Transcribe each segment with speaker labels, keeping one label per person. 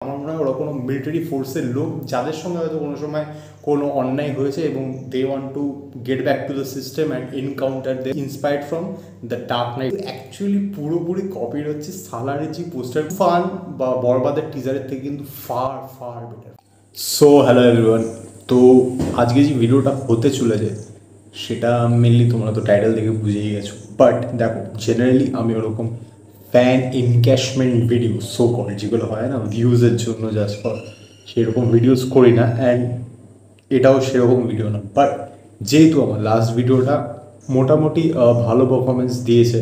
Speaker 1: আমার মনে হয় ওরা কোনো মিলিটারি ফোর্সের লোক, যাদের সঙ্গে হয়তো কোনো সময় কোনো অন্যায় হয়েছে এবং they want to get back to the system and encounter they inspired from the Dark Knight. Actually পুরোপুরি কপির হচ্ছে সালারের যে পোস্টার ফান বা বরবাদের টিজারের থেকে কিন্তু far far better. So hello everyone, তো আজকে যে ভিডিওটা হতে চলেছে সেটা মেনলি তোমরা তো টাইটেল দেখে বুঝেই গেছো। বাট দেখো, জেনারেলি আমি ওরকম fan encashment video so call যেগুলো হয় না ভিউজের জন্য জাস্ট ফর, সেরকম ভিডিওস করি না। অ্যান্ড এটাও সেরকম ভিডিও না। বাট যেহেতু আমার লাস্ট ভিডিওটা মোটামুটি ভালো পারফরমেন্স দিয়েছে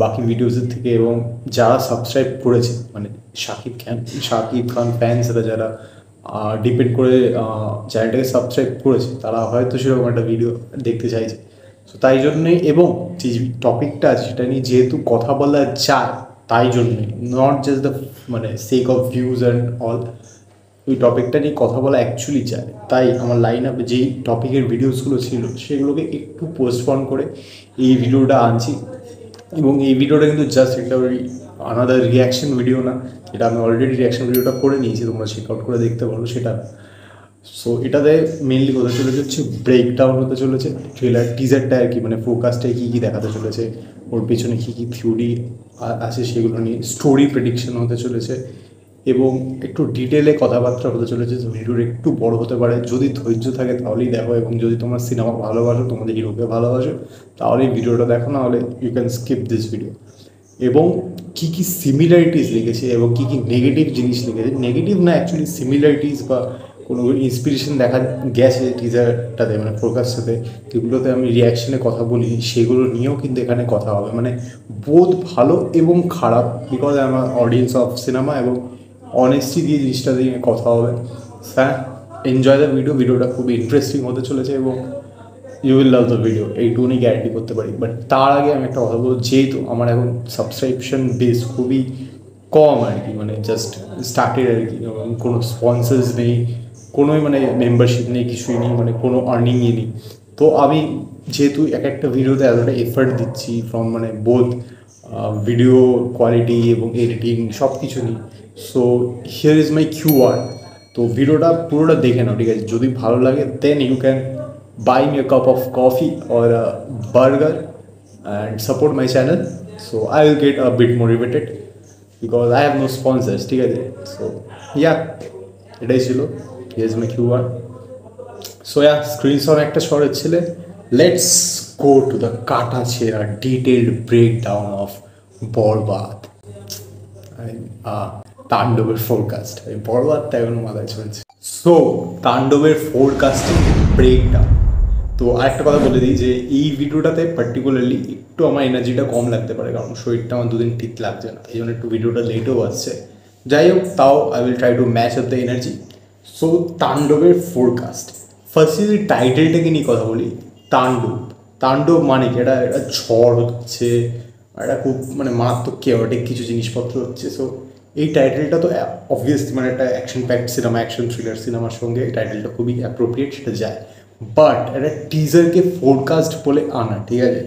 Speaker 1: বাকি ভিডিওসের থেকে, এবং যারা সাবস্ক্রাইব করেছে মানে শাকিব খান ফ্যান্সরা যারা ডিপেন্ড করে চ্যানেলটাকে সাবস্ক্রাইব করেছে, তারা হয়তো সেরকম একটা ভিডিও দেখতে চাইছে। সো তাই জন্যই, এবং যে টপিকটা আছে সেটা নিয়ে যেহেতু কথা বলা যায়, তাই জন্যই নট জাস্ট দ্য মানে sake of views and all, ওই টপিকটা নিয়ে কথা বলা অ্যাকচুয়ালি চায়। তাই আমার লাইন আপে যেই টপিকের ভিডিওসগুলো ছিল সেগুলোকে একটু পোস্টপন করে এই ভিডিওটা আনছি। এবং এই ভিডিওটা কিন্তু জাস্ট একটা ওই আনাদার রিয়াকশন ভিডিও না, এটা আমি অলরেডি রিয়াকশন ভিডিওটা করে নিয়েছি, তোমরা চেক আউট করে দেখতে পারো সেটা। সো এটাতে মেনলি হতে চলেছে হচ্ছে ব্রেকডাউন হতে চলেছে ট্রেলার টিজারটা আর কি, মানে ফোকাসটায় কী কী দেখাতে চলেছে, ওর পেছনে কী কী থিওরি আছে সেগুলো নিয়ে স্টোরি প্রেডিকশন হতে চলেছে, এবং একটু ডিটেলে কথাবার্তা হতে চলেছে। তো ভিডিওর একটু বড় হতে পারে, যদি ধৈর্য থাকে তাহলেই দেখো, এবং যদি তোমার সিনেমা ভালোবাসো, তোমাদের হিরোকে ভালোবাসো, তাহলে এই ভিডিওটা দেখো, না হলে you can skip this video. এবং কী কী সিমিলারিটিস লিখেছে এবং কী কী নেগেটিভ জিনিস লিখেছে, নেগেটিভ না অ্যাকচুয়ালি সিমিলারিটিস বা কোনো ইন্সপিরেশন দেখা গেছে টিজারটাতে মানে ফোরকাস্টটাতে, যেগুলোতে আমি রিয়াকশনে কথা বলি সেগুলো নিয়েও কিন্তু এখানে কথা হবে। মানে বোধ ভালো এবং খারাপ, because I am audience of cinema, এবং অনেস্টি দিয়ে জিনিসটা দিয়ে কথা হবে। হ্যাঁ, এনজয় দ্য ভিডিও, ভিডিওটা খুবই ইন্টারেস্টিং হতে চলেছে এবং you will love the video, এইটুকুনি গ্যারান্টি করতে পারি। বাট তার আগে আমি একটা কথা বলবো, যেহেতু আমার এখন সাবস্ক্রিপশন বেস খুবই কম আর কি, মানে জাস্ট স্টার্টেড আর কি, এবং কোনো স্পন্সার্স নেই, কোনোই মানে মেম্বারশিপ নেই, কিছুই নেই, মানে কোনো আর্নিংই নেই। তো আমি যেহেতু এক একটা ভিডিওতে এতটা এফার্ট দিচ্ছি ফ্রম মানে বোথ ভিডিও কোয়ালিটি এবং এডিটিং সব কিছু নিই, so here is my QR. তো ভিডিওটা পুরোটা দেখে নাও, ঠিক আছে? যদি ভালো লাগে then you can buy me a cup of coffee or a burger and support my channel, so I will get a bit motivated because I have no sponsors, ঠিক আছে? So yeah, এটাই ছিল, here's my QR. So yeah, screenshot একটা শর্টের ছেলে, let's go to the কাটা ছেঁড়া detailed breakdown of বরবাদ। তাণ্ডবের forecast, বরবাদটা এখনো মাথায় চলছে। সো তাণ্ডবের ফোরকাস্টিং ব্রেকডাউন। তো আরেকটা কথা বলে দিই যে এই ভিডিওটাতে পার্টিকুলারলি একটু আমার এনার্জিটা কম লাগতে পারে, কারণ শরীরটা আমার দুদিন ঠিক লাগছে না, এই জন্য একটু ভিডিওটা লেটেও আসছে। যাই হোক, তাও I will try to match up the energy. So তাণ্ডবের ফোরকাস্ট, ফার্স্টলি যদি টাইটেলটাকে নিয়ে কথা বলি, তাণ্ডব। তাণ্ডব মানে কি? এটা একটা ঝড় হচ্ছে, একটা খুব মানে মারাত্মক কেওয়াটিক কিছু জিনিসপত্র হচ্ছে। সো এই টাইটেলটা তো অবভিয়াসলি মানে একটা action packed cinema, action thriller সিনেমার সঙ্গে এই টাইটেলটা খুবই অ্যাপ্রোপ্রিয়েট, সেটা যায়। বাট একটা টিজারকে ফোরকাস্ট বলে আনা, ঠিক আছে?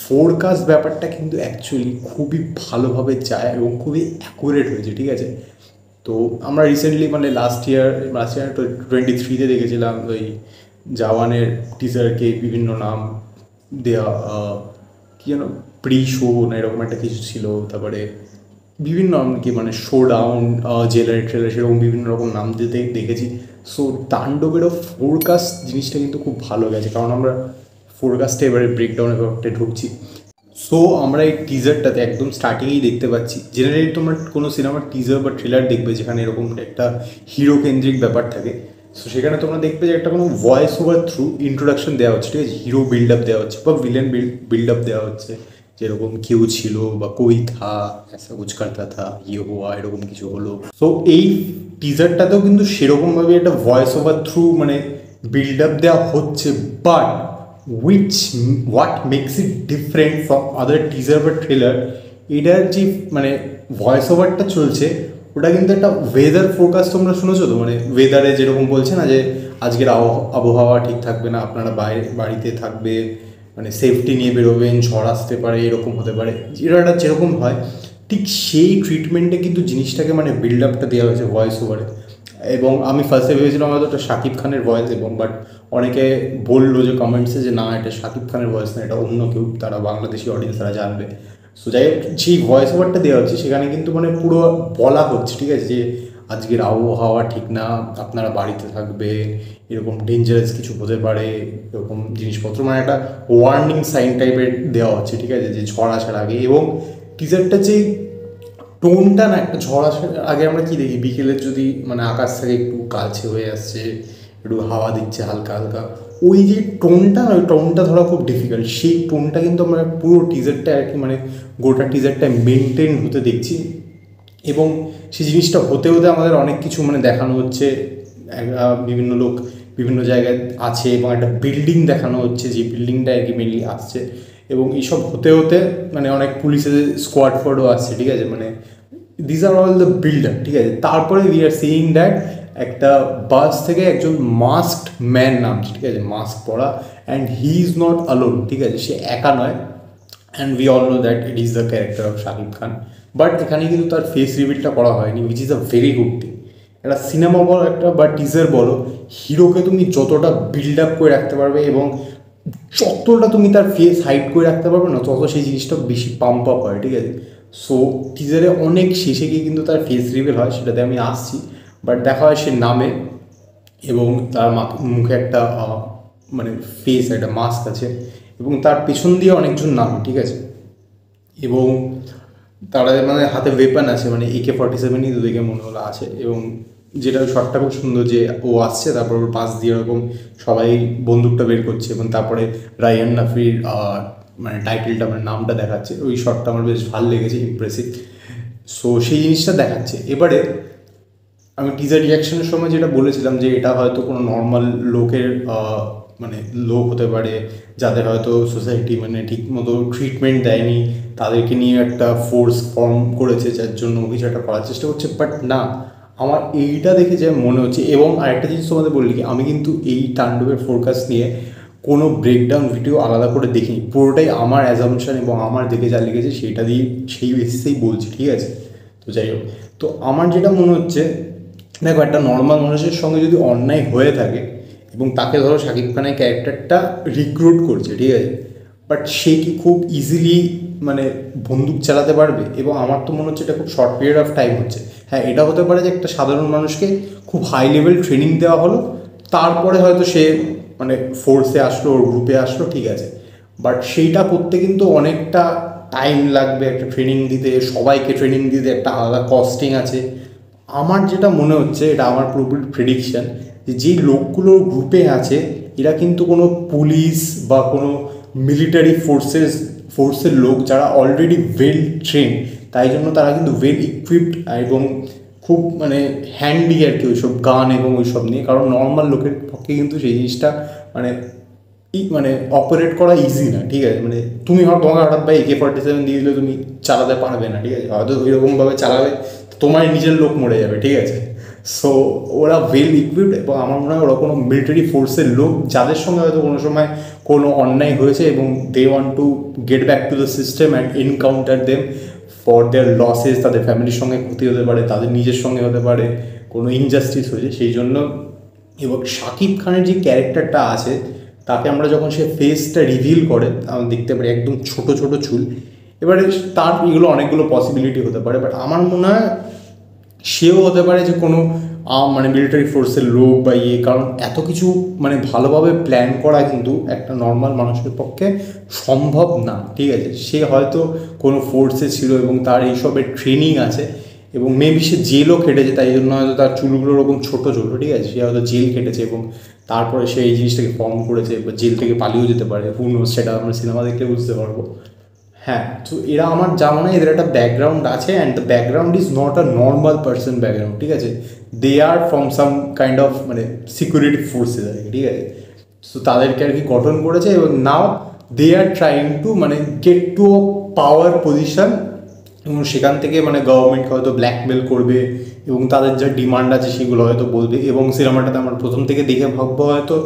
Speaker 1: ফোরকাস্ট ব্যাপারটা কিন্তু অ্যাকচুয়ালি খুবই ভালোভাবে যায় এবং খুবই অ্যাকুরেট হয়েছে, ঠিক আছে? তো আমরা রিসেন্টলি মানে লাস্ট ইয়ার তো 23-তে দেখেছিলাম ওই জওয়ানের টিজারকে বিভিন্ন নাম দেওয়া, কী যেন প্রি শো না এরকম একটা কিছু ছিল, তারপরে বিভিন্ন কি মানে শো ডাউন, জেলার ট্রেলার, সেরকম বিভিন্ন রকম নাম দিতে দেখেছি। সো তাণ্ডবেরও ফোরকাস্ট জিনিসটা কিন্তু খুব ভালো গেছে, কারণ আমরা ফোরকাস্টে এবারে ব্রেকডাউনের ব্যাপারটা ঢুকছি। সো আমরা এই টিজারটাতে একদম স্টার্টিংয়েই দেখতে পাচ্ছি, জেনারেলি তোমরা কোনো সিনেমার টিজার বা ট্রেলার দেখবে যেখানে এরকম একটা হিরো কেন্দ্রিক ব্যাপার থাকে, সো সেখানে তোমরা দেখবে যে একটা কোনো ভয়েস ওভার থ্রু ইন্ট্রোডাকশন দেওয়া হচ্ছে, ঠিক আছে? হিরো বিল্ড আপ দেওয়া হচ্ছে বা ভিলেন বিল্ড আপ দেওয়া হচ্ছে, যেরকম কেউ ছিল বা কই থা ऐसा कुछ करता था ये हुआ, এরকম কিছু হলো। সো এই টিজারটাতেও কিন্তু সেরকমভাবে একটা ভয়েস ওভার থ্রু মানে বিল্ড আপ দেওয়া হচ্ছে, but what makes it different from other teaser বা ট্রেলার, এটার যে মানে ভয়েস ওভারটা চলছে ওটা কিন্তু একটা ওয়েদার ফোরকাস্ট। তোমরা শুনেছো তো, মানে ওয়েদারে যেরকম বলছে না যে আজকের আবহাওয়া ঠিক থাকবে না, আপনারা বাড়িতে থাকবে, মানে সেফটি নিয়ে বেরোবেন, ঝড় আসতে পারে, এরকম হতে পারে, এটা যেরকম হয়। ঠিক সেই ট্রিটমেন্টে কিন্তু জিনিসটাকে মানে বিল্ড আপটা দেওয়া হয়েছে ভয়েস ওভারে। এবং আমি ফার্স্টে ভেবেছিলাম হয়তো এটা শাকিব খানের ভয়েস, এবং বাট অনেকে বললো যে কমেন্টসে যে না এটা শাকিব খানের ভয়েস না, এটা অন্য কেউ, তারা বাংলাদেশি অডিয়েন্স তারা জানবে। সো যাই হোক, যেই ভয়েস ওভারটা দেওয়া হচ্ছে সেখানে কিন্তু মানে পুরো বলা হচ্ছে, ঠিক আছে, যে আজকের আবহাওয়া ঠিক না, আপনারা বাড়িতে থাকবে, এরকম ডেঞ্জারাস কিছু হতে পারে, এরকম জিনিসপত্র, মানে একটা ওয়ার্নিং সাইন টাইপের দেওয়া হচ্ছে, ঠিক আছে, যে ঝড় আসার আগে। এবং টিজারটা যেই টোনটা না, একটা ঝড় আসার আগে আমরা কি দেখি, বিকেলের যদি মানে আকাশ থেকে একটু কালচে হয়ে আসছে, একটু হাওয়া দিচ্ছে হালকা হালকা, ওই যে টোনটা না, ওই টোনটা ধরা খুব ডিফিকাল্ট। সেই টোনটা কিন্তু আমরা পুরো টিজারটা আর কি মানে গোটা টিজারটা মেনটেন হতে দেখছি। এবং সেই জিনিসটা হতে হতে আমাদের অনেক কিছু মানে দেখানো হচ্ছে, বিভিন্ন লোক বিভিন্ন জায়গায় আছে, এবং একটা বিল্ডিং দেখানো হচ্ছে, যে বিল্ডিংটা আর কি মেনলি আসছে। এবং এইসব হতে হতে মানে অনেক পুলিশের স্কোয়াড ফোয়াডও আসছে, ঠিক আছে, মানে this are all the builder, ঠিক আছে। তারপরে উই আর সিইং দ্যাট একটা বাস থেকে একজন মাস্কড ম্যান নামছে, ঠিক আছে, মাস্ক পরা, and he is not alone, ঠিক আছে, সে একা নয়। And we all know that it is the character of Shakib Khan. But এখানে কিন্তু তার ফেস রিভিলটা করা হয়নি, which is a very good thing. একটা সিনেমা বলো একটা বা টিজার বলো, হিরোকে তুমি যতটা বিল্ড আপ করে রাখতে পারবে এবং যতটা তুমি তার ফেস হাইড করে রাখতে পারবে না, তত সেই জিনিসটা বেশি পাম্প আপ হয়, ঠিক আছে। সো টিজারে অনেক শেষে গিয়ে কিন্তু তার ফেস রিভিল হয়, সেটাতে আমি আসছি। বাট দেখা হয় সে নামে এবং তার মুখে একটা মানে ফেস একটা মাস্ক আছে, এবং তার পেছন দিয়ে অনেকজন নামে, ঠিক আছে। এবং তারা মানে হাতে ওয়েপন আছে, মানে AK-47ই তো দেখে মনে হলো আছে। এবং যেটা শটটা খুব সুন্দর, যে ও আসছে, তারপর ওর পাশ দিয়ে এরকম সবাই বন্দুকটা বের করছে, এবং তারপরে রায়ান নাফির মানে টাইটেলটা মানে নামটা দেখাচ্ছে। ওই শটটা আমার বেশ ভালো লেগেছে, ইমপ্রেসিভ। সো সেই জিনিসটা দেখাচ্ছে। এবারে আমি টিজার রিয়াকশনের সময় যেটা বলেছিলাম, যে এটা হয়তো কোনো নর্মাল লোকের মানে লোক হতে পারে, যাদের হয়তো সোসাইটি মানে ঠিক মতো ট্রিটমেন্ট দেয়নি, তাদেরকে নিয়ে একটা ফোর্স ফর্ম করেছে, যার জন্য কিছু একটা করার চেষ্টা করছে। বাট না, আমার এইটা দেখে যে মনে হচ্ছে। এবং আরেকটা জিনিস তোমাদের বললি কি, আমি কিন্তু এই তাণ্ডবের ফোরকাস্ট নিয়ে কোনো ব্রেকডাউন ভিডিও আলাদা করে দেখিনি, পুরোটাই আমার অ্যাজাম্পশন এবং আমার দেখে যা লেগেছে সেইটা দিয়ে সেই বেসিসেই বলছি, ঠিক আছে। তো যাই হোক, তো আমার যেটা মনে হচ্ছে, দেখো একটা নর্মাল মানুষের সঙ্গে যদি অন্যায় হয়ে থাকে এবং তাকে ধরো শাকিব খানের ক্যারেক্টারটা রিক্রুট করছে, ঠিক আছে, বাট সে কি খুব ইজিলি মানে বন্দুক চালাতে পারবে? এবং আমার তো মনে হচ্ছে এটা খুব শর্ট পিরিয়ড অফ টাইম হচ্ছে। হ্যাঁ, এটা হতে পারে যে একটা সাধারণ মানুষকে খুব হাই লেভেল ট্রেনিং দেওয়া হলো, তারপরে হয়তো সে মানে ফোর্সে আসলো, ওর গ্রুপে আসলো, ঠিক আছে। বাট সেইটা করতে কিন্তু অনেকটা টাইম লাগবে, একটা ট্রেনিং দিতে, সবাইকে ট্রেনিং দিতে একটা আলাদা কস্টিং আছে। আমার যেটা মনে হচ্ছে, এটা আমার পুরোপুরি প্রেডিকশন, যে যেই লোকগুলোর গ্রুপে আছে এরা কিন্তু কোনো পুলিশ বা কোনো মিলিটারি ফোর্সের লোক, যারা অলরেডি ওয়েল ট্রেন, তাই জন্য তারা কিন্তু ওয়েল ইকুইপড এবং খুব মানে হ্যান্ডি আর কি ওইসব গান এবং ওইসব নিয়ে। কারণ নর্মাল লোকের পক্ষে কিন্তু সেই জিনিসটা মানে মানে অপারেট করা ইজি না, ঠিক আছে। মানে তুমি তোমাকে হঠাৎ ভাই AK-47 দিয়ে দিলে তুমি চালাতে পারবে না, ঠিক আছে, হয়তো ওইরকমভাবে চালাবে তোমার নিজের লোক মরে যাবে, ঠিক আছে। সো ওরা ওয়েল ইকুইপড, এবং আমার মনে হয় ওরা কোনো মিলিটারি ফোর্সের লোক, যাদের সঙ্গে হয়তো কোনো সময় কোনো অন্যায় হয়েছে এবং they want to get back to the system and encounter them for their losses. তাদের ফ্যামিলির সঙ্গে ক্ষতি হতে পারে, তাদের নিজের সঙ্গে হতে পারে, কোনো ইনজাস্টিস হয়েছে, সেই জন্য। এবং শাকিব খানের যে ক্যারেক্টারটা আছে, তাকে আমরা যখন সে ফেসটা রিভিল করে আমরা দেখতে পারি একদম ছোট ছোট চুল। এবারে তার এগুলো অনেকগুলো পসিবিলিটি হতে পারে, বাট আমার মনে হয় সেও হতে পারে যে কোনো মানে মিলিটারি ফোর্সের লোক বা কারণ এত কিছু মানে ভালোভাবে প্ল্যান করা কিন্তু একটা নর্মাল মানুষের পক্ষে সম্ভব না, ঠিক আছে। সে হয়তো কোনো ফোর্সে ছিল এবং তার এইসবের ট্রেনিং আছে, এবং মেবি সে জেলও খেটেছে, তাই জন্য হয়তো তার চুলগুলো ওরকম ছোটো ছোটো, ঠিক আছে। সে হয়তো জেল কেটেছে এবং তারপরে সে এই জিনিসটাকে ফর্ম করেছে, বা জেল থেকে পালিয়েও যেতে পারে, সেটা আমরা সিনেমা দেখলে বুঝতে পারবো। হ্যাঁ, তো এরা আমার যা মনে হয় এদের একটা ব্যাকগ্রাউন্ড আছে, and the background is not a normal person background, ঠিক আছে। They are from some kind of মানে সিকিউরিটি ফোর্সেস আর কি, ঠিক আছে। সো তাদেরকে আর কি গঠন করেছে, এবং now they are trying to মানে get to a power position, এবং সেখান থেকে মানে গভর্নমেন্টকে হয়তো ব্ল্যাকমেল করবে, এবং তাদের যা ডিমান্ড আছে সেগুলো হয়তো বলবে। এবং সিনেমাটাতে আমার প্রথম থেকে দেখে ভাববো হয়তো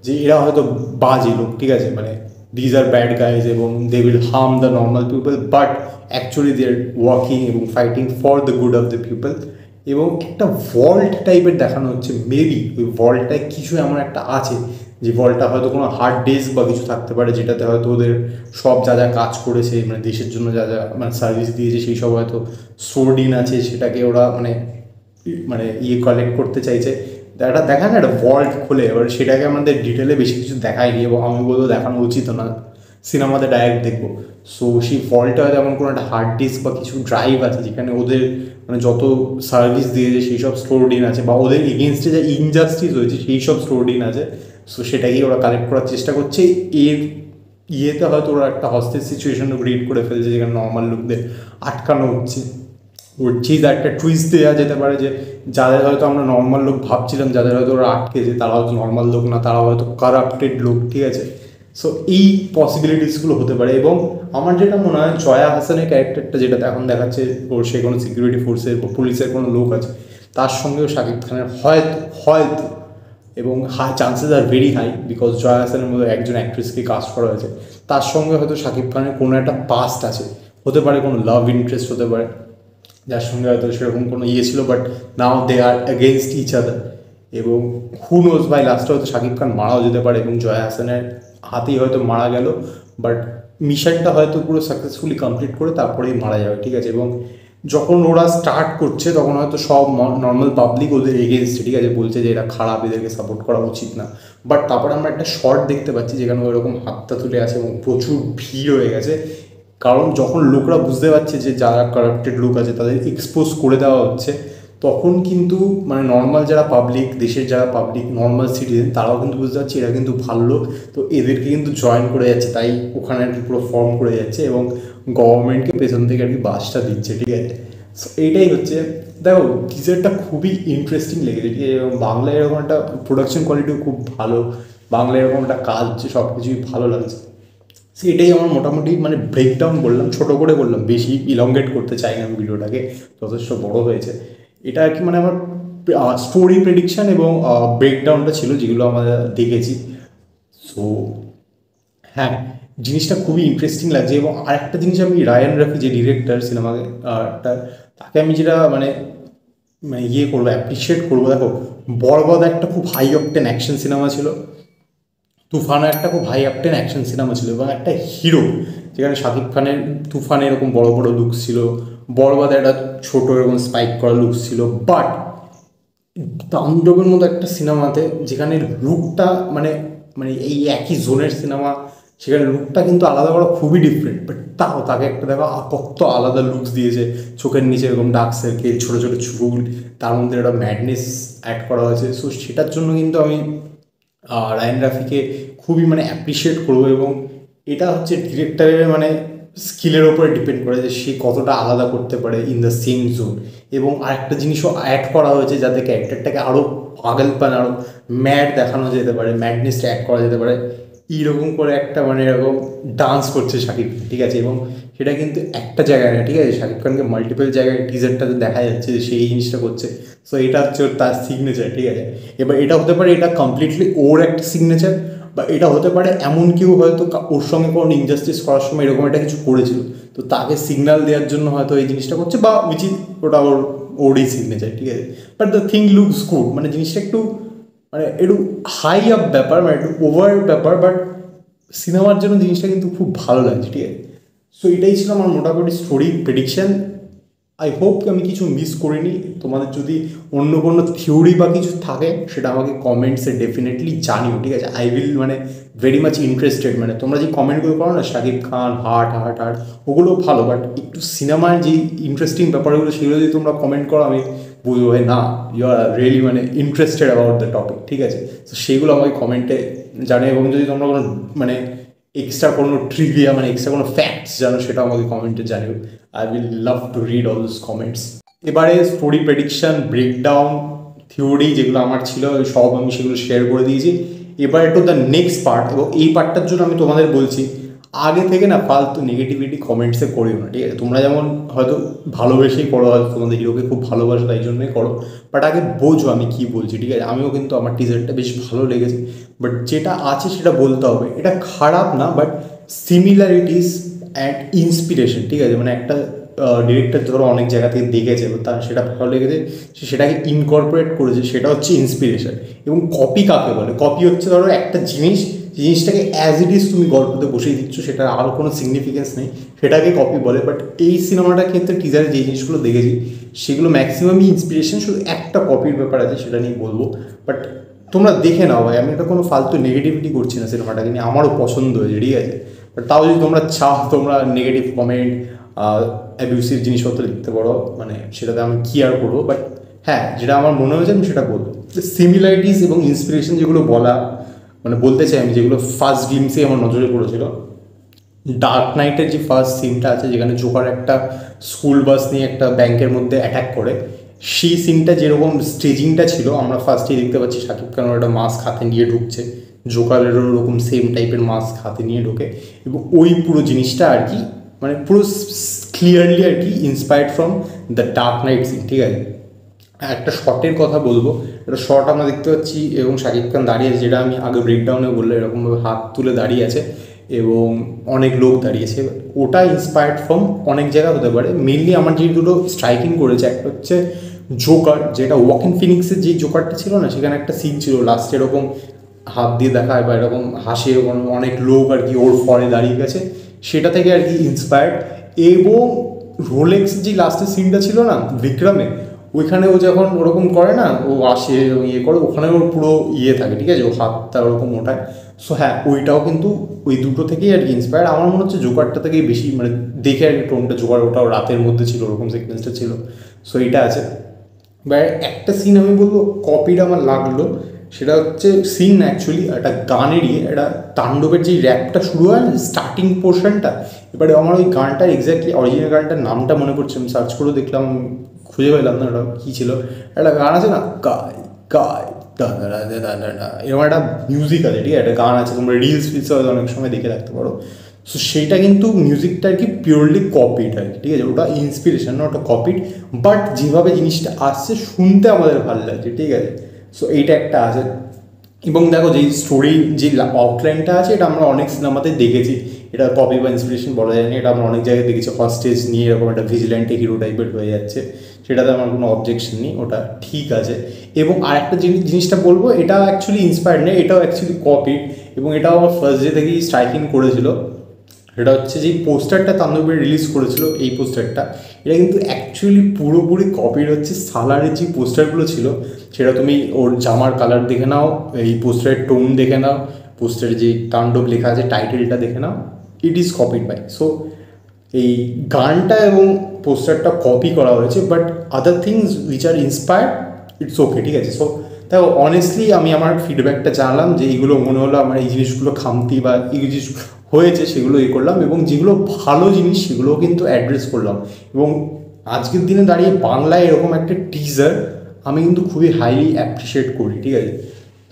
Speaker 1: যে এরা হয়তো বাজে লোক, ঠিক আছে, মানে দিজ আর ব্যাড গাইজ এবং they will harm the normal people, but actually they are working এবং fighting for the good of the people. এবং একটা ভল্ট টাইপের দেখানো হচ্ছে, মেবি ওই ভল্টটায় কিছু এমন একটা আছে যে ভল্টটা হয়তো কোনো হার্ড ডিস্ক বা কিছু থাকতে পারে, যেটাতে হয়তো ওদের সব যা যা কাজ করেছে মানে দেশের জন্য যা যা মানে সার্ভিস দিয়েছে সেই সব হয়তো স্টোরড ইন আছে, সেটাকে ওরা মানে মানে কালেক্ট করতে চাইছে। একটা দেখা না একটা ভল্ট খোলে, এবার সেটাকে আমাদের ডিটেলে বেশি কিছু দেখায়নি এবং আমি বলবো দেখানো উচিত না, সিনেমাতে ডাইরেক্ট দেখবো। সো সেই ভল্টে হয়তো এমন কোনো একটা হার্ড ডিস্ক বা কিছু ড্রাইভ আছে যেখানে ওদের মানে যত সার্ভিস দিয়েছে সেই সব স্টোরড ইন আছে, বা ওদের এগেনস্টে যা ইনজাস্টিস হয়েছে সেই সব স্টোরড ইন আছে। সো সেটাকেই ওরা কালেক্ট করার চেষ্টা করছে। এর ইয়েতে হয়তো ওরা একটা হস্টেজ সিচুয়েশনও ক্রিয়েট করে ফেলছে যেখানে নর্মাল লোকদের আটকানো হচ্ছে। ওর চিজ একটা টুইস্ট দেওয়া যেতে পারে যে যাদের হয়তো আমরা নর্মাল লোক ভাবছিলাম, যাদের হয়তো ওরা আটকেছে, তারা হয়তো নর্মাল লোক না, তারা হয়তো কারাপ্টেড লোক, ঠিক আছে। সো এই পসিবিলিটিসগুলো হতে পারে। এবং আমার যেটা মনে হয় জয়া হাসানের ক্যারেক্টারটা যেটাতে এখন দেখাচ্ছে, ওর সে কোনো সিকিউরিটি ফোর্সের পুলিশের কোনো লোক আছে, তার সঙ্গেও শাকিব খানের হয়তো এবং chances are very high, because জয়া হাসানের মতো একজন অ্যাক্ট্রেসকে কাস্ট করা হয়েছে, তার সঙ্গে হয়তো শাকিব খানের কোনো একটা পাস্ট আছে, হতে পারে কোনো লাভ ইন্টারেস্ট হতে পারে যার সঙ্গে হয়তো সেরকম কোনো ছিল, but now they are against each other. এবং হু নোজ বাই লাস্টে হয়তো শাকিব খান মারাও যেতে পারে এবং জয়া হাসানের হাতেই হয়তো মারা গেল, বাট মিশনটা হয়তো পুরো সাকসেসফুলি কমপ্লিট করে তারপরেই মারা যাবে, ঠিক আছে। এবং যখন ওরা স্টার্ট করছে তখন হয়তো সব নর্মাল পাবলিক ওদের এগেনস্টে, ঠিক আছে, বলছে যে এরা খারাপ, এদেরকে সাপোর্ট করা উচিত না। বাট তারপরে আমরা একটা শর্ট দেখতে পাচ্ছি যেখানে ওইরকম হাতটা তুলে আছে এবং প্রচুর ভিড় হয়ে গেছে, কারণ যখন লোকরা বুঝতে পারছে যে যারা কারাপ্টেড লোক আছে তাদের এক্সপোজ করে দেওয়া হচ্ছে, তখন কিন্তু মানে নর্মাল যারা পাবলিক, দেশের যারা পাবলিক নর্মাল সিটিজেন, তারাও কিন্তু বুঝতে পারছে এরা কিন্তু ভালো লোক, তো এদেরকে কিন্তু জয়েন করে যাচ্ছে, তাই ওখানে আর কি পুরো ফর্ম করে যাচ্ছে এবং গভর্নমেন্টকে পেছন থেকে আর কি বাসটা দিচ্ছে, ঠিক আছে। সো এইটাই হচ্ছে, দেখো টিজারটা খুবই ইন্টারেস্টিং লেগেছে, ঠিক আছে। এবং বাংলায় এরকম একটা প্রোডাকশন কোয়ালিটিও খুব ভালো, বাংলায় এরকম একটা কাজ হচ্ছে, সব কিছুই ভালো লাগছে। সেটাই আমার মোটামুটি মানে ব্রেকডাউন বললাম, ছোটো করে বললাম, বেশি ইলংগেট করতে চাই না আমি ভিডিওটাকে, যথেষ্ট বড় হয়েছে। এটা আর কি মানে আমার স্টোরি প্রেডিকশান এবং ব্রেকডাউনটা ছিল যেগুলো আমরা দেখেছি। সো হ্যাঁ, জিনিসটা খুবই ইন্টারেস্টিং লাগছে। এবং আরেকটা জিনিস আমি রায়ান রাফি যে ডিরেক্টর সিনেমাটা, তাকে আমি যেটা মানে মানে করবো, অ্যাপ্রিসিয়েট করবো। দেখো বরবাদ একটা খুব হাই অকটেন অ্যাকশন সিনেমা ছিল, তুফানও একটা খুব হাই অকটেন অ্যাকশন সিনেমা ছিল, এবং একটা হিরো যেখানে শাকিব খানের তুফানে এরকম বড় বড় লুকস ছিল, বরবাদে একটা ছোটো এরকম স্পাইক করা লুকস ছিল, বাট তাণ্ডবের মতো একটা সিনেমাতে যেখানে লুকটা মানে মানে এই একই জোনের সিনেমা, সেখানে লুকটা কিন্তু আলাদা করা খুবই ডিফারেন্ট, বাট তাও তাকে একটা দেখো কত আলাদা লুকস দিয়েছে, চোখের নিচে এরকম ডার্ক সার্কেল, ছোটো ছোটো চুল, তার মধ্যে একটা ম্যাডনেস অ্যাড করা হয়েছে। সো সেটার জন্য কিন্তু আমি রায়ান রাফিকে খুবই মানে অ্যাপ্রিসিয়েট করবো। এবং এটা হচ্ছে ডিরেক্টরের মানে স্কিলের ওপরে ডিপেন্ড করে যে সে কতটা আলাদা করতে পারে ইন দ্য সেম জোন। এবং আরেকটা জিনিসও অ্যাড করা হয়েছে যাতে ক্যারেক্টারটাকে আরও পাগলপান, আরও ম্যাড দেখানো যেতে পারে, ম্যাডনেসটা অ্যাড করা যেতে পারে। এইরকম করে একটা মানে এরকম ডান্স করছে শাকিব, ঠিক আছে। এবং সেটা কিন্তু একটা জায়গায় না, ঠিক আছে, শাকিব খানকে মাল্টিপল জায়গায় টিজারটাতে দেখা যাচ্ছে যে সেই জিনিসটা করছে। সো এটা হচ্ছে তার সিগনেচার, ঠিক আছে। এবার এটা হতে পারে এটা কমপ্লিটলি ওর একটা সিগনেচার, বা এটা হতে পারে এমন কেউ হয়তো ওর সঙ্গে কোনো ইনজাস্টিস করার সময় এরকম একটা কিছু করেছিল, তো তাকে সিগন্যাল দেওয়ার জন্য হয়তো এই জিনিসটা করছে, বা উচিত ওটা ওরই সিগনেচার, ঠিক আছে। But the thing looks good, মানে জিনিসটা একটু মানে একটু হাই আপ ব্যাপার, মানে একটু ওভার ব্যাপার, বাট সিনেমার জন্য জিনিসটা কিন্তু খুব ভালো লাগছে, ঠিক আছে। সো এটাই ছিল আমার মোটামুটি স্টোরি প্রেডিকশান। আই হোপ আমি কিছু মিস করিনি। তোমাদের যদি অন্য কোনো থিওরি বা কিছু থাকে সেটা আমাকে কমেন্টসে ডেফিনেটলি জানিও, ঠিক আছে। আই উইল মানে ভেরি মাচ ইন্টারেস্টেড। মানে তোমরা যে কমেন্টগুলো করো না, Shakib Khan heart heart heart, ওগুলো ভালো, বাট একটু সিনেমার যে ইন্টারেস্টিং ব্যাপারগুলো সেগুলো যদি তোমরা কমেন্ট করো, আমি বুঝবো না ইউ আর রিয়েলি মানে ইন্টারেস্টেড অ্যাবাউট দ্য টপিক, ঠিক আছে। তো সেইগুলো আমাকে কমেন্টে জানিও। এবং যদি তোমরা কোনো মানে এক্সট্রা কোনো ট্রিভিয়া মানে এক্সট্রা কোনো ফ্যাক্টস জানো, সেটা আমাকে কমেন্টে জানিও। I will love to read all those comments. এবারে স্টোরি প্রেডিকশান, ব্রেকডাউন, থিওরি যেগুলো আমার ছিল সব আমি সেগুলো শেয়ার করে দিয়েছি। এবার একটু দ্য নেক্সট পার্ট, এবং এই পার্টটার জন্য আমি তোমাদের বলছি আগে থেকে না ফালতু নেগেটিভিটি কমেন্টসে করিও না, ঠিক আছে? তোমরা যেমন হয়তো ভালোবেসেই করো, হয়তো তোমাদের হিরোকে খুব ভালোবাসো তাই জন্যই করো, বাট আগে বোঝো আমি কী বলছি, ঠিক আছে? আমিও কিন্তু আমার টিজারটা বেশ ভালো লেগেছে, বাট যেটা আছে সেটা বলতে হবে। এটা খারাপ না, বাট সিমিলারিটিস অ্যান্ড ইন্সপিরেশন, ঠিক আছে? মানে একটা ডিরেক্টর ধরো অনেক জায়গা থেকে দেখেছে এবং তার সেটা ভালো লেগেছে, সে সেটাকে ইনকর্পোরেট করেছে, সেটা হচ্ছে ইন্সপিরেশন। এবং কপি কাকে বলে? কপি হচ্ছে ধরো একটা জিনিসটাকে অ্যাজ ইট ইজ তুমি গল্পতে বসিয়ে দিচ্ছ, সেটার আর কোনো সিগনিফিকেন্স নেই, সেটাকে কপি বলে। বাট এই সিনেমাটার ক্ষেত্রে টিজারে যে জিনিসগুলো দেখেছি সেগুলো ম্যাক্সিমামই ইন্সপিরেশন, শুধু একটা কপির ব্যাপার আছে, সেটা নিয়ে বলবো। বাট তোমরা দেখে নাও ভাই, আমি এটা কোনো ফালতু নেগেটিভিটি করছি না সিনেমাটাকে নিয়ে, আমারও পছন্দ হয়েছে, ঠিক আছে? বাট তাও যদি তোমরা চাও তোমরা নেগেটিভ কমেন্ট, অ্যাবিউসিভ জিনিসপত্র লিখতে পারো, মানে সেটাতে আমি কী আর করবো। বাট হ্যাঁ, যেটা আমার মনে হয়েছে আমি সেটা বলবো। সিমিলারিটিস এবং ইন্সপিরেশন যেগুলো মানে বলতে চাই আমি, যেগুলো ফার্স্ট গ্লিমসেই আমার নজরে পড়েছিল, ডার্ক নাইটের যে ফার্স্ট সিনটা আছে যেখানে জোকার একটা স্কুল বাস নিয়ে একটা ব্যাংকের মধ্যে অ্যাটাক করে, সেই সিনটা যেরকম স্টেজিংটা ছিল, আমরা ফার্স্টেই দেখতে পাচ্ছি শাকিব খান একটা মাস্ক হাতে নিয়ে ঢুকছে, জোকারেরও ওরকম সেম টাইপের মাস্ক হাতে নিয়ে ঢোকে, এবং ওই পুরো জিনিসটা আর কি মানে পুরো ক্লিয়ারলি আর কি inspired from the Dark Knight scene, ঠিক আছে? একটা শটের কথা বলবো, একটা শট আমরা দেখতে পাচ্ছি এবং শাকিব খান দাঁড়িয়ে আছে, যেটা আমি আগে ব্রেকডাউনে বললো, এরকমভাবে হাত তুলে দাঁড়িয়ে আছে এবং অনেক লোক দাঁড়িয়েছে। ওটা ইন্সপায়ার্ড ফ্রম অনেক জায়গা হতে পারে। মেনলি আমার যে দুটো স্ট্রাইকিং করেছে, একটা হচ্ছে জোকার, যেটা ওয়াকিং ফিনিক্সের যে জোকারটা ছিল না, সেখানে একটা সিন ছিল লাস্টে এরকম হাত দিয়ে দেখায় বা এরকম হাসি, এরকম অনেক লোক আর কি ওর ফরে দাঁড়িয়ে গেছে, সেটা থেকে আর কি ইন্সপায়ার্ড। এবং রোলেক্স যে লাস্টের সিনটা ছিল না বিক্রমে, ওইখানে ও যখন ওরকম করে না, ও আসে ইয়ে করে, ওখানে ওর পুরো ইয়ে থাকে, ঠিক আছে? ও হাতটা ওরকম ওঠায়। সো হ্যাঁ, ওইটাও কিন্তু ওই দুটো থেকেই আর কি ইন্সপায়ার্ড। আমার মনে হচ্ছে জোকারটা থেকেই বেশি, মানে দেখে আর কি টোনটা, জোকার ওটাও রাতের মধ্যে ছিল, ওরকম সিকোয়েন্সটা ছিল। সো এইটা আছে। বা একটা সিন আমি বলবো কপিটা আমার লাগলো, সেটা হচ্ছে সিন না অ্যাকচুয়ালি একটা গানেরই, একটা তাণ্ডবের যে র্যাপটা শুরু হয় না স্টার্টিং পোর্শনটা, এবারে আমার ওই গানটার এক্স্যাক্টলি অরিজিনাল গানটার নামটা মনে পড়ছে, আমি সার্চ করে দেখলাম, খুঁজে পেলাম না ওটা কী ছিল। একটা গান আছে না, গায় গায় এরকম একটা মিউজিক আছে, ঠিক আছে? একটা গান আছে, তোমরা রিলস হয়তো অনেক সময় দেখে রাখতে পারো। সো সেইটা কিন্তু মিউজিকটা আর কি পিওরলি কপিড আর কি, ঠিক আছে? ওটা ইন্সপিরেশন না, ওটা কপিড, বাট যেভাবে জিনিসটা আসছে শুনতে আমাদের ভালো লাগছে, ঠিক আছে? সো এইটা একটা আছে। এবং দেখো যেই স্টোরি যে আউটলাইনটা আছে, এটা আমরা অনেক সিনেমাতে দেখেছি, এটা কপি বা ইন্সপিরেশন বলা যায় না, এটা আমরা অনেক জায়গায় দেখেছি। হস্টেজ নিয়ে এরকম একটা ভিজিল্যান্টে হিরো টাইপের হয়ে যাচ্ছে, সেটাতে আমার কোনো অবজেকশন নেই, ওটা ঠিক আছে। এবং আরেকটা জিনিসটা বলবো, এটা অ্যাকচুয়ালি ইন্সপায়ার্ড নেই, এটাও অ্যাকচুয়ালি কপি, এবং এটাও আমার ফার্স্ট ডে থেকেই স্ট্রাইকিং করেছিল। এটা হচ্ছে যে পোস্টারটা তাণ্ডবের রিলিজ করেছিল, এই পোস্টারটা, এটা কিন্তু অ্যাকচুয়ালি পুরোপুরি কপির হচ্ছে সালারের যে পোস্টারগুলো ছিল, সেটা তুমি ওর জামার কালার দেখে নাও, এই পোস্টারের টোন দেখে নাও, পোস্টারে যে তাণ্ডব লেখা আছে টাইটেলটা দেখে নাও, ইট ইজ কপিড বাই। সো এই গানটা এবং পোস্টারটা কপি করা হয়েছে, but other things which are inspired, it's okay, ঠিক আছে? সো দেখো অনেস্টলি আমি আমার ফিডব্যাকটা জানালাম যে এইগুলো মনে হলো আমার এই জিনিসগুলো খামতি বা এই জিনিস হয়েছে সেগুলো করলাম, এবং যেগুলো ভালো জিনিস সেগুলোও কিন্তু অ্যাড্রেস করলাম। এবং আজকের দিনে দাঁড়িয়ে বাংলায় এরকম একটা টিজার আমি কিন্তু খুবই হাইলি অ্যাপ্রিসিয়েট করি, ঠিক আছে?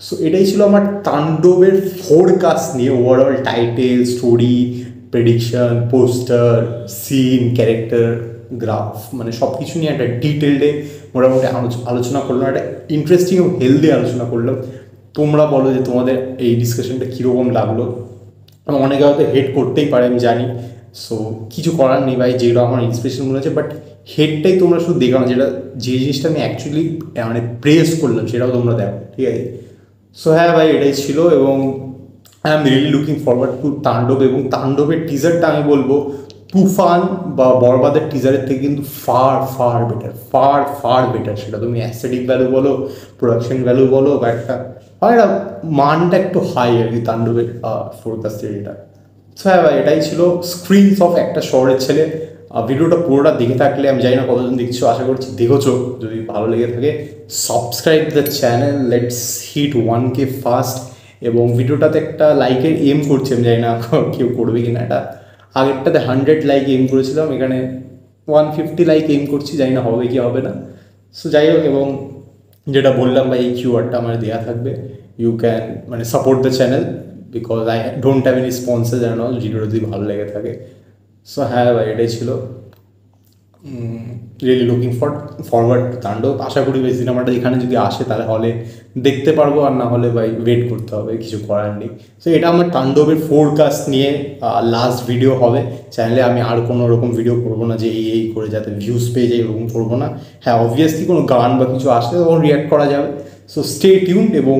Speaker 1: সো এটাই ছিল আমার তাণ্ডবের ফোরকাস্ট নিয়ে, overall title, story, prediction, poster, scene, character, graph, মানে সব কিছু নিয়ে একটা ডিটেলডে মোটামুটি আলোচনা করলাম, একটা ইন্টারেস্টিং এবং হেলদি আলোচনা করলাম। তোমরা বলো যে তোমাদের এই ডিসকাশনটা কীরকম লাগলো। অনেকে হয়তো হেড করতেই পারে আমি জানি, সো কিছু করার নেই ভাই, যেগুলো আমার ইন্সপিরেশন মনে হচ্ছে, বাট হেডটাই তোমরা শুধু দেখো না, যে জিনিসটা আমি অ্যাকচুয়ালি মানে প্রেস করলাম সেটাও তোমরা দেখো, ঠিক আছে? সো হ্যাঁ ভাই, এটাই ছিল, এবং I am really looking forward to তাণ্ডব। এবং তাণ্ডবের টিজারটা আমি বলবো তুফান বা বরবাদের টিজারের থেকে কিন্তু far far better, far far better. সেটা তুমি অ্যাস্থেটিক ভ্যালু বলো, প্রোডাকশন ভ্যালু বলো, বা একটা মানটা একটু হাই আর কি তাণ্ডবের ফোরকাস্টের এটা। সো হ্যাঁ ভাই, এটাই ছিল স্ক্রিনস অফ একটা শহরের ছেলে। ভিডিওটা পুরোটা দেখে থাকলে, আমি জানি না কতজন দেখছো, আশা করছি দেখেছো। যদি ভালো লেগে থাকে subscribe the channel, let's hit 1K fast. এবং ভিডিওটাতে একটা লাইকের এম করছি, আমি জানি না কেউ করবে কিনা, এটা আগেরটাতে 100 লাইক এম করেছিলাম, এখানে 150 লাইক এম করছি, জানি না হবে কি হবে না। সো যাই হোক, এবং যেটা বললাম ভাই, এই কিউআরটা আমার দেওয়া থাকবে, ইউ ক্যান মানে support the channel, because I don't have any sponsor and all. ভিডিওটা যদি ভালো লেগে থাকে, সো হ্যাঁ ভাই এটাই ছিল। রিয়েলি লুকিং ফরওয়ার্ড টু তাণ্ডব। আশা করি এই সিনেমাটা এখানে যদি আসে তাহলে হলে দেখতে পারবো, আর না হলে ভাই ওয়েট করতে হবে, কিছু করার নেই। সো এটা আমার তাণ্ডবের ফোরকাস্ট নিয়ে লাস্ট ভিডিও হবে চ্যানেলে। আমি আর কোনো রকম ভিডিও করবো না যে এই করে যাতে ভিউজ পেয়ে যায়, এরকম করবো না। হ্যাঁ অবভিয়াসলি কোনো গান বা কিছু আসলে তখন রিয়াক্ট করা যাবে। So stay tuned. এবং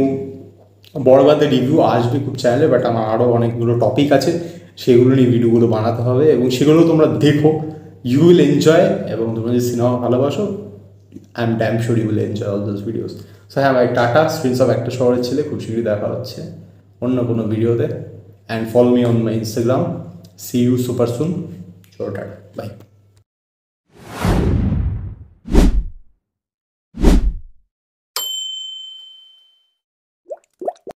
Speaker 1: বড়বাদের রিভিউ আসবে খুব চ্যানেলে, বাট আমার আরও অনেকগুলো টপিক আছে, সেগুলো নিয়ে ভিডিওগুলো বানাতে হবে এবং সেগুলো তোমরা দেখো, ইউ উইল এনজয়। এবং তোমরা যে সিনেমা ভালোবাসো, I am damn sure you will enjoy all those videos. So হ্যাঁ ভাই টাটা, স্ক্রিনস অফ একটা শহরের ছেলে। খুব শীঘ্রই দেখা হচ্ছে অন্য কোনো ভিডিওতে। And follow me on my Instagram. See you super soon. চলো টাটা, বাই।